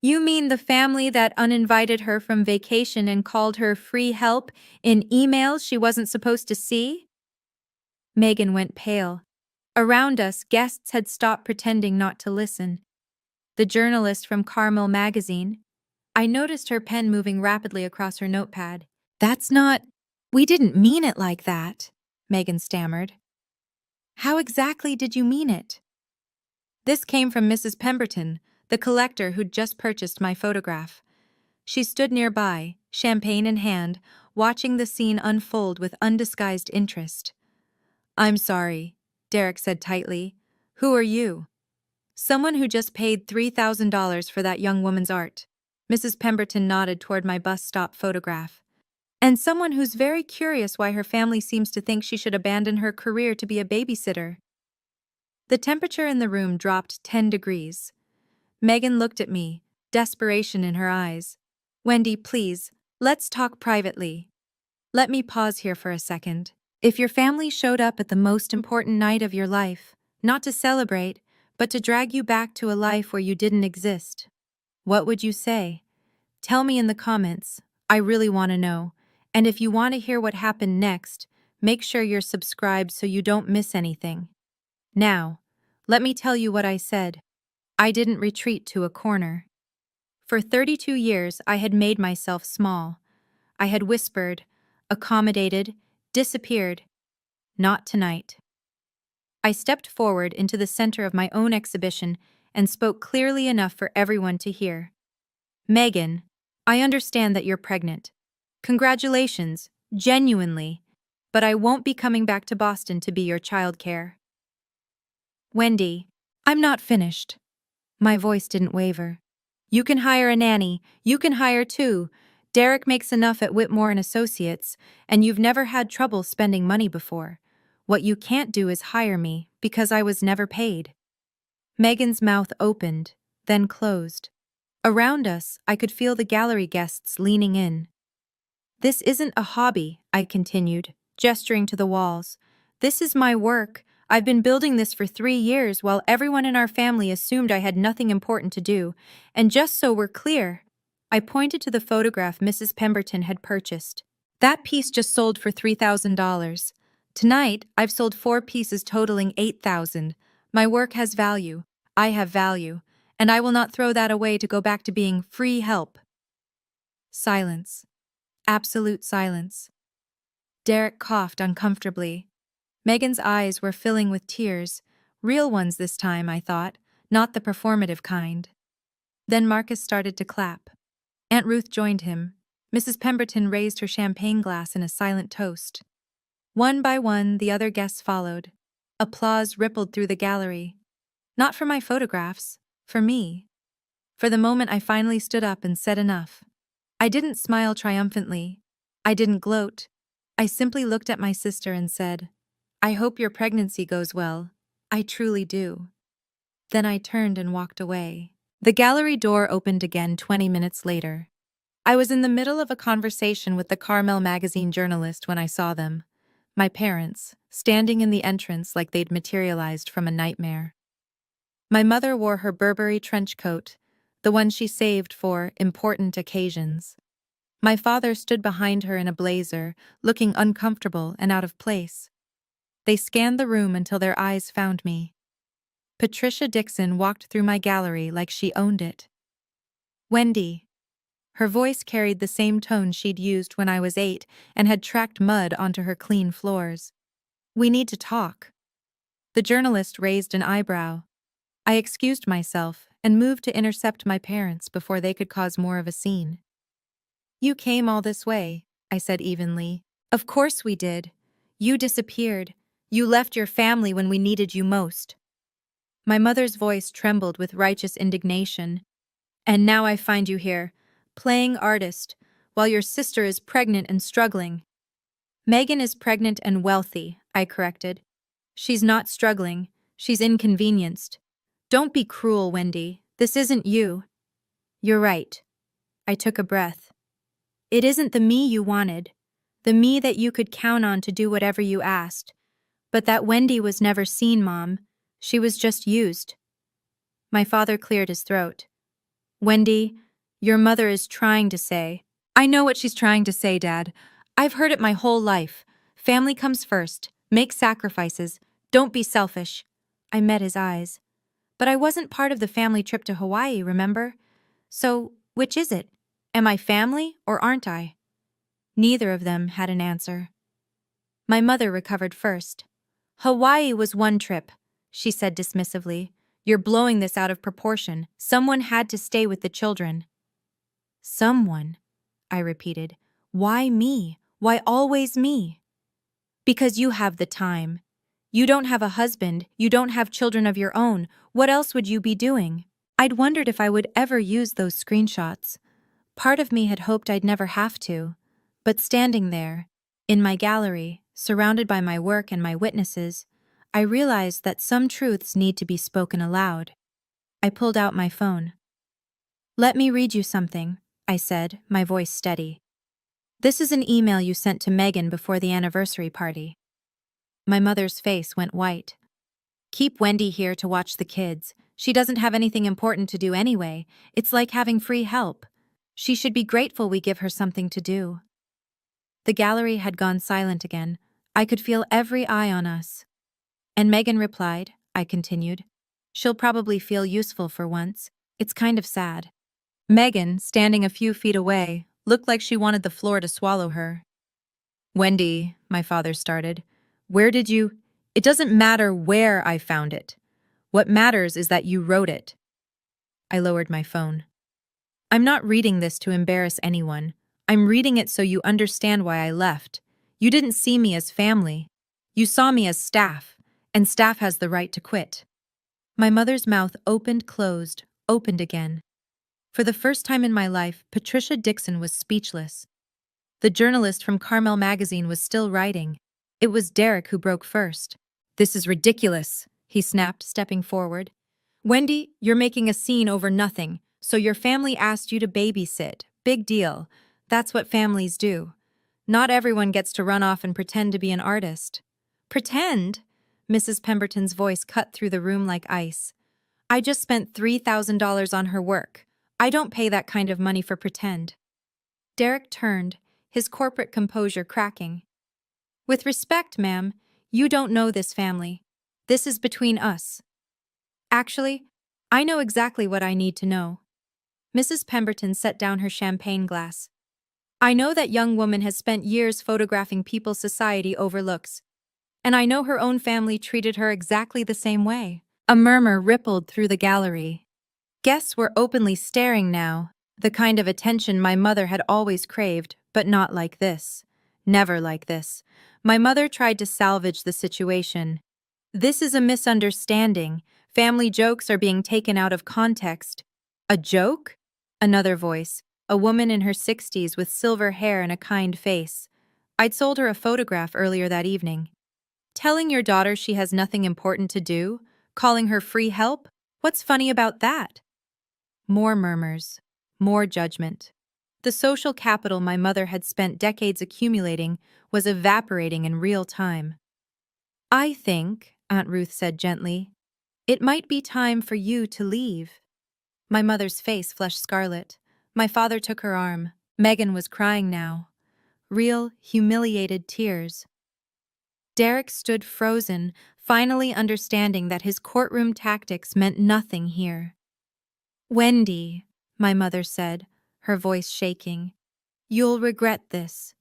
You mean the family that uninvited her from vacation and called her free help in emails she wasn't supposed to see? Megan went pale. Around us, guests had stopped pretending not to listen. The journalist from Carmel magazine. I noticed her pen moving rapidly across her notepad. That's not... We didn't mean it like that, Megan stammered. How exactly did you mean it? This came from Mrs. Pemberton, the collector who'd just purchased my photograph. She stood nearby, champagne in hand, watching the scene unfold with undisguised interest. I'm sorry, Derek said tightly. Who are you? Someone who just paid $3,000 for that young woman's art. Mrs. Pemberton nodded toward my bus stop photograph. And someone who's very curious why her family seems to think she should abandon her career to be a babysitter. The temperature in the room dropped 10 degrees. Megan looked at me, desperation in her eyes. Wendy, please, let's talk privately. Let me pause here for a second. If your family showed up at the most important night of your life, not to celebrate, but to drag you back to a life where you didn't exist, what would you say? Tell me in the comments. I really want to know. And if you want to hear what happened next, make sure you're subscribed so you don't miss anything. Now, let me tell you what I said. I didn't retreat to a corner. For 32 years, I had made myself small. I had whispered, accommodated, disappeared. Not tonight. I stepped forward into the center of my own exhibition and spoke clearly enough for everyone to hear. Megan, I understand that you're pregnant. Congratulations, genuinely. But I won't be coming back to Boston to be your childcare. Wendy, I'm not finished. My voice didn't waver. You can hire a nanny. You can hire two. Derek makes enough at Whitmore and Associates, and you've never had trouble spending money before. What you can't do is hire me, because I was never paid. Megan's mouth opened, then closed. Around us, I could feel the gallery guests leaning in. This isn't a hobby, I continued, gesturing to the walls. This is my work. I've been building this for 3 years while everyone in our family assumed I had nothing important to do. And just so we're clear, I pointed to the photograph Mrs. Pemberton had purchased. That piece just sold for $3,000. Tonight, I've sold 4 pieces totaling $8,000. My work has value. I have value. And I will not throw that away to go back to being free help. Silence. Absolute silence. Derek coughed uncomfortably. Megan's eyes were filling with tears, real ones this time, I thought, not the performative kind. Then Marcus started to clap. Aunt Ruth joined him. Mrs. Pemberton raised her champagne glass in a silent toast. One by one, the other guests followed. Applause rippled through the gallery. Not for my photographs, for me. For the moment I finally stood up and said enough. I didn't smile triumphantly. I didn't gloat. I simply looked at my sister and said, I hope your pregnancy goes well. I truly do. Then I turned and walked away. The gallery door opened again 20 minutes later. I was in the middle of a conversation with the Carmel magazine journalist when I saw them. My parents, standing in the entrance like they'd materialized from a nightmare. My mother wore her Burberry trench coat, the one she saved for important occasions. My father stood behind her in a blazer, looking uncomfortable and out of place. They scanned the room until their eyes found me. Patricia Dixon walked through my gallery like she owned it. Wendy. Her voice carried the same tone she'd used when I was 8 and had tracked mud onto her clean floors. We need to talk. The journalist raised an eyebrow. I excused myself and moved to intercept my parents before they could cause more of a scene. You came all this way, I said evenly. Of course we did. You disappeared. You left your family when we needed you most. My mother's voice trembled with righteous indignation. And now I find you here, playing artist, while your sister is pregnant and struggling. Megan is pregnant and wealthy, I corrected. She's not struggling. She's inconvenienced. Don't be cruel, Wendy. This isn't you. You're right. I took a breath. It isn't the me you wanted, the me that you could count on to do whatever you asked. But that Wendy was never seen, Mom. She was just used. My father cleared his throat. Wendy, your mother is trying to say. I know what she's trying to say, Dad. I've heard it my whole life. Family comes first. Make sacrifices. Don't be selfish. I met his eyes. But I wasn't part of the family trip to Hawaii, remember? So, which is it? Am I family or aren't I? Neither of them had an answer. My mother recovered first. Hawaii was one trip, she said dismissively. You're blowing this out of proportion. Someone had to stay with the children. Someone, I repeated. Why me? Why always me? Because you have the time. You don't have a husband, you don't have children of your own. What else would you be doing? I'd wondered if I would ever use those screenshots. Part of me had hoped I'd never have to. But standing there, in my gallery, surrounded by my work and my witnesses, I realized that some truths need to be spoken aloud. I pulled out my phone. Let me read you something, I said, my voice steady. This is an email you sent to Megan before the anniversary party. My mother's face went white. Keep Wendy here to watch the kids. She doesn't have anything important to do anyway. It's like having free help. She should be grateful we give her something to do. The gallery had gone silent again. I could feel every eye on us. And Megan replied, I continued. She'll probably feel useful for once. It's kind of sad. Megan, standing a few feet away, looked like she wanted the floor to swallow her. Wendy, my father started, where did you— It doesn't matter where I found it. What matters is that you wrote it. I lowered my phone. I'm not reading this to embarrass anyone. I'm reading it so you understand why I left. You didn't see me as family. You saw me as staff, and staff has the right to quit. My mother's mouth closed, opened again. For the first time in my life, Patricia Dixon was speechless. The journalist from Carmel magazine was still writing. It was Derek who broke first. This is ridiculous, he snapped, stepping forward. Wendy, you're making a scene over nothing, so your family asked you to babysit. Big deal. That's what families do. Not everyone gets to run off and pretend to be an artist. Pretend? Mrs. Pemberton's voice cut through the room like ice. I just spent $3,000 on her work. I don't pay that kind of money for pretend. Derek turned, his corporate composure cracking. With respect, ma'am, you don't know this family. This is between us. Actually, I know exactly what I need to know. Mrs. Pemberton set down her champagne glass. I know that young woman has spent years photographing people society overlooks, and I know her own family treated her exactly the same way. A murmur rippled through the gallery. Guests were openly staring now, the kind of attention my mother had always craved, but not like this. Never like this. My mother tried to salvage the situation. This is a misunderstanding. Family jokes are being taken out of context. A joke? Another voice, a woman in her 60s with silver hair and a kind face. I'd sold her a photograph earlier that evening. Telling your daughter she has nothing important to do? Calling her free help? What's funny about that? More murmurs. More judgment. The social capital my mother had spent decades accumulating was evaporating in real time. I think, Aunt Ruth said gently, it might be time for you to leave. My mother's face flushed scarlet. My father took her arm. Megan was crying now. Real, humiliated tears. Derek stood frozen, finally understanding that his courtroom tactics meant nothing here. "Wendy," my mother said, her voice shaking, "you'll regret this."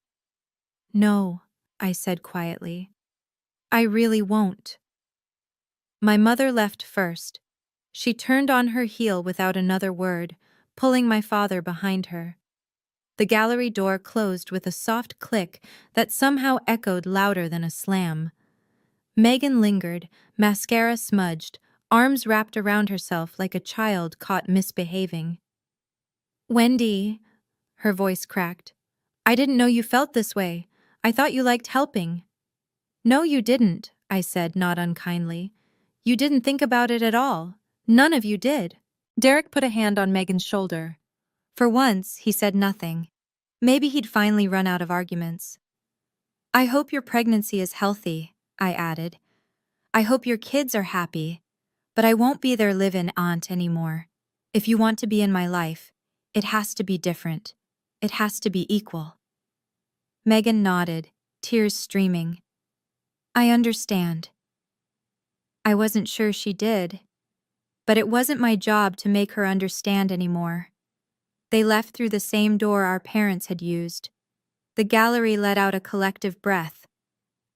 "No," I said quietly. "I really won't." My mother left first. She turned on her heel without another word, pulling my father behind her. The gallery door closed with a soft click that somehow echoed louder than a slam. Megan lingered, mascara smudged, arms wrapped around herself like a child caught misbehaving. "Wendy," her voice cracked, "I didn't know you felt this way. I thought you liked helping." "No, you didn't," I said, not unkindly. "You didn't think about it at all. None of you did." Derek put a hand on Megan's shoulder. For once, he said nothing. Maybe he'd finally run out of arguments. "I hope your pregnancy is healthy," I added. "I hope your kids are happy, but I won't be their live-in aunt anymore. If you want to be in my life, it has to be different. It has to be equal." Megan nodded, tears streaming. "I understand." I wasn't sure she did, but it wasn't my job to make her understand anymore. They left through the same door our parents had used. The gallery let out a collective breath.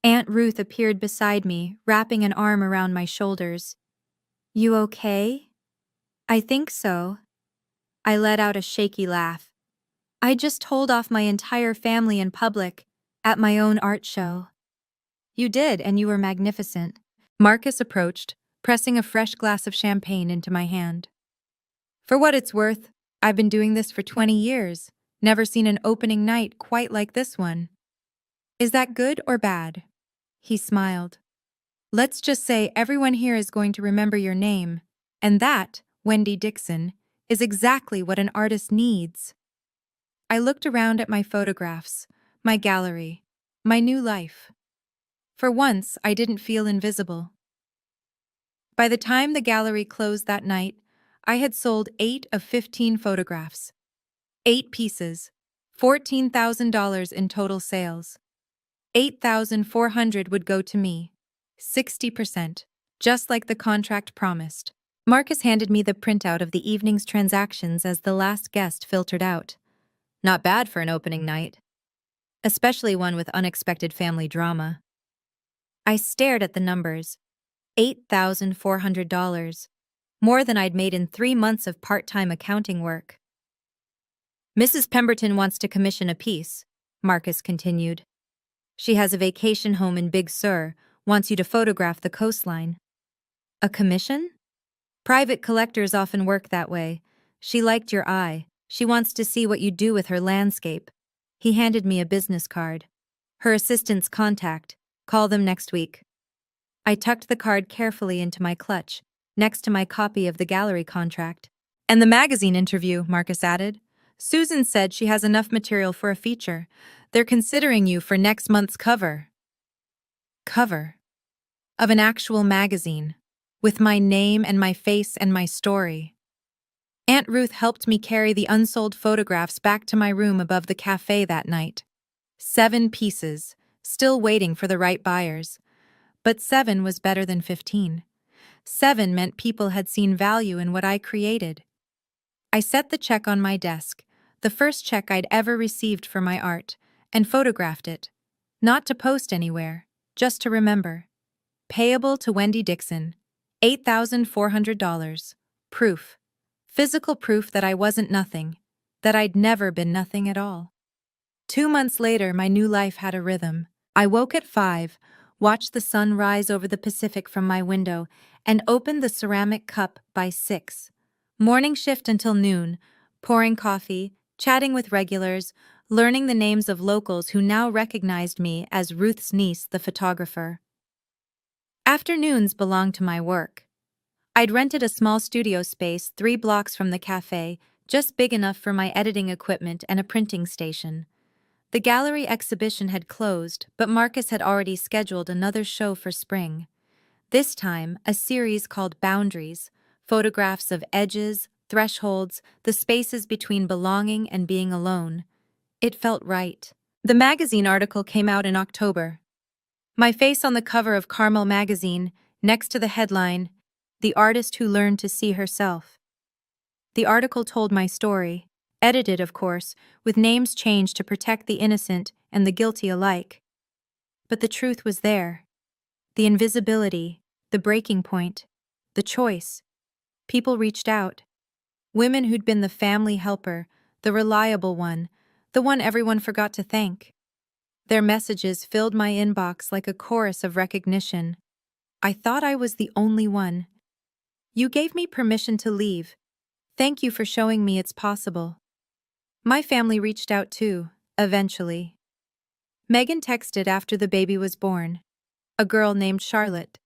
Aunt Ruth appeared beside me, wrapping an arm around my shoulders. "You okay?" "I think so." I let out a shaky laugh. "I just told off my entire family in public, at my own art show." "You did, and you were magnificent." Marcus approached, pressing a fresh glass of champagne into my hand. "For what it's worth, I've been doing this for 20 years. Never seen an opening night quite like this one." "Is that good or bad?" He smiled. "Let's just say everyone here is going to remember your name, and that, Wendy Dixon, is exactly what an artist needs." I looked around at my photographs, my gallery, my new life. For once, I didn't feel invisible. By the time the gallery closed that night, I had sold 8 of 15 photographs. 8 pieces, $14,000 in total sales. 8,400 would go to me. 60%, just like the contract promised. Marcus handed me the printout of the evening's transactions as the last guest filtered out. Not bad for an opening night. Especially one with unexpected family drama. I stared at the numbers. $8,400. More than I'd made in 3 months of part-time accounting work. "Mrs. Pemberton wants to commission a piece," Marcus continued. "She has a vacation home in Big Sur, wants you to photograph the coastline." "A commission?" "Private collectors often work that way. She liked your eye. She wants to see what you do with her landscape." He handed me a business card. "Her assistant's contact. Call them next week." I tucked the card carefully into my clutch, next to my copy of the gallery contract. "And the magazine interview," Marcus added. "Susan said she has enough material for a feature. They're considering you for next month's cover." Cover? Of an actual magazine, with my name and my face and my story. Aunt Ruth helped me carry the unsold photographs back to my room above the cafe that night. 7 pieces, still waiting for the right buyers. But 7 was better than 15. 7 meant people had seen value in what I created. I set the check on my desk, the first check I'd ever received for my art, and photographed it. Not to post anywhere, just to remember. Payable to Wendy Dixon. $8,400. Proof. Physical proof that I wasn't nothing, that I'd never been nothing at all. 2 months later, my new life had a rhythm. I woke at 5, watched the sun rise over the Pacific from my window, and opened the ceramic cup by 6. Morning shift until noon, pouring coffee, chatting with regulars, learning the names of locals who now recognized me as Ruth's niece, the photographer. Afternoons belonged to my work. I'd rented a small studio space 3 blocks from the cafe, just big enough for my editing equipment and a printing station. The gallery exhibition had closed, but Marcus had already scheduled another show for spring. This time, a series called Boundaries, photographs of edges, thresholds, the spaces between belonging and being alone. It felt right. The magazine article came out in October. My face on the cover of Carmel magazine, next to the headline, "The Artist Who Learned to See Herself." The article told my story, edited, of course, with names changed to protect the innocent and the guilty alike. But the truth was there. The invisibility, the breaking point, the choice. People reached out. Women who'd been the family helper, the reliable one, the one everyone forgot to thank. Their messages filled my inbox like a chorus of recognition. I thought I was the only one. "You gave me permission to leave. Thank you for showing me it's possible." My family reached out too, eventually. Megan texted after the baby was born. A girl named Charlotte.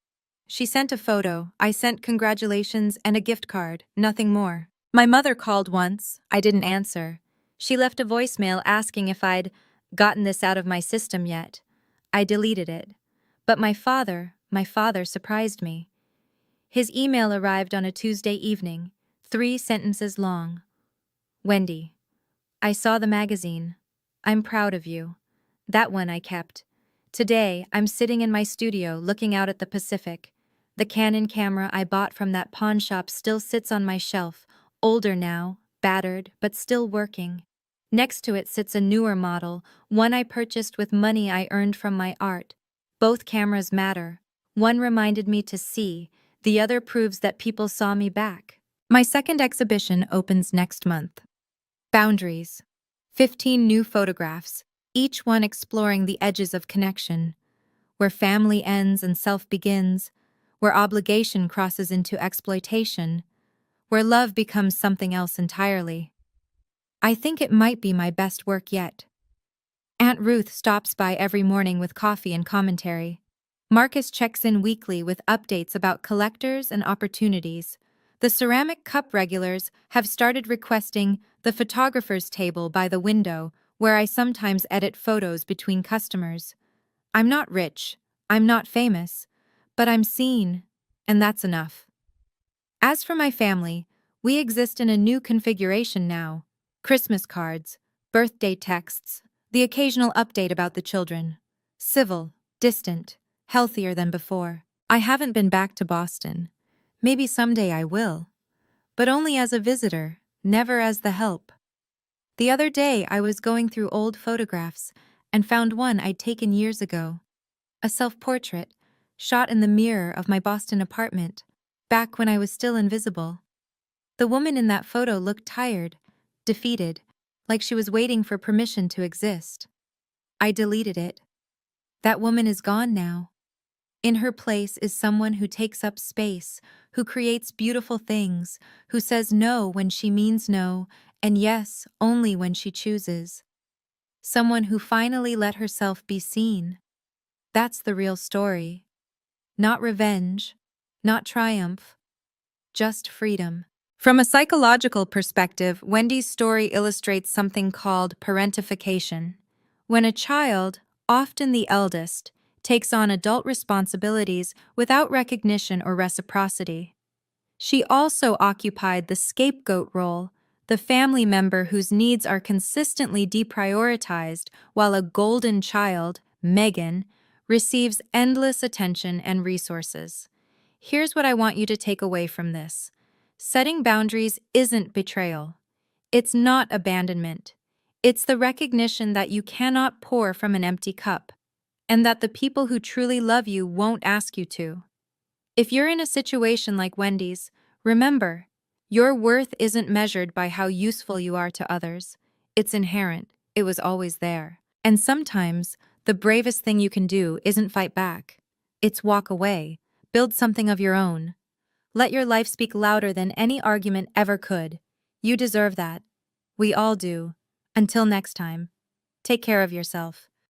She sent a photo, I sent congratulations and a gift card, nothing more. My mother called once, I didn't answer. She left a voicemail asking if I'd gotten this out of my system yet. I deleted it. But my father surprised me. His email arrived on a Tuesday evening, 3 sentences long. "Wendy, I saw the magazine. I'm proud of you." That one I kept. Today, I'm sitting in my studio looking out at the Pacific. The Canon camera I bought from that pawn shop still sits on my shelf, older now, battered, but still working. Next to it sits a newer model, one I purchased with money I earned from my art. Both cameras matter. One reminded me to see, the other proves that people saw me back. My second exhibition opens next month. Boundaries. 15 new photographs, each one exploring the edges of connection, where family ends and self begins, where obligation crosses into exploitation, where love becomes something else entirely. I think it might be my best work yet. Aunt Ruth stops by every morning with coffee and commentary. Marcus checks in weekly with updates about collectors and opportunities. The ceramic cup regulars have started requesting the photographer's table by the window, where I sometimes edit photos between customers. I'm not rich, I'm not famous, but I'm seen, and that's enough. As for my family, we exist in a new configuration now. Christmas cards, birthday texts, the occasional update about the children. Civil, distant, healthier than before. I haven't been back to Boston. Maybe someday I will. But only as a visitor, never as the help. The other day I was going through old photographs and found one I'd taken years ago. A self-portrait, shot in the mirror of my Boston apartment, back when I was still invisible. The woman in that photo looked tired, defeated, like she was waiting for permission to exist. I deleted it. That woman is gone now. In her place is someone who takes up space, who creates beautiful things, who says no when she means no, and yes only when she chooses. Someone who finally let herself be seen. That's the real story. Not revenge, not triumph, just freedom. From a psychological perspective, Wendy's story illustrates something called parentification. When a child, often the eldest, takes on adult responsibilities without recognition or reciprocity. She also occupied the scapegoat role, the family member whose needs are consistently deprioritized, while a golden child, Megan, receives endless attention and resources. Here's what I want you to take away from this. Setting boundaries isn't betrayal. It's not abandonment. It's the recognition that you cannot pour from an empty cup, and that the people who truly love you won't ask you to. If you're in a situation like Wendy's, remember, your worth isn't measured by how useful you are to others. It's inherent. It was always there. And sometimes, the bravest thing you can do isn't fight back. It's walk away, build something of your own. Let your life speak louder than any argument ever could. You deserve that. We all do. Until next time, take care of yourself.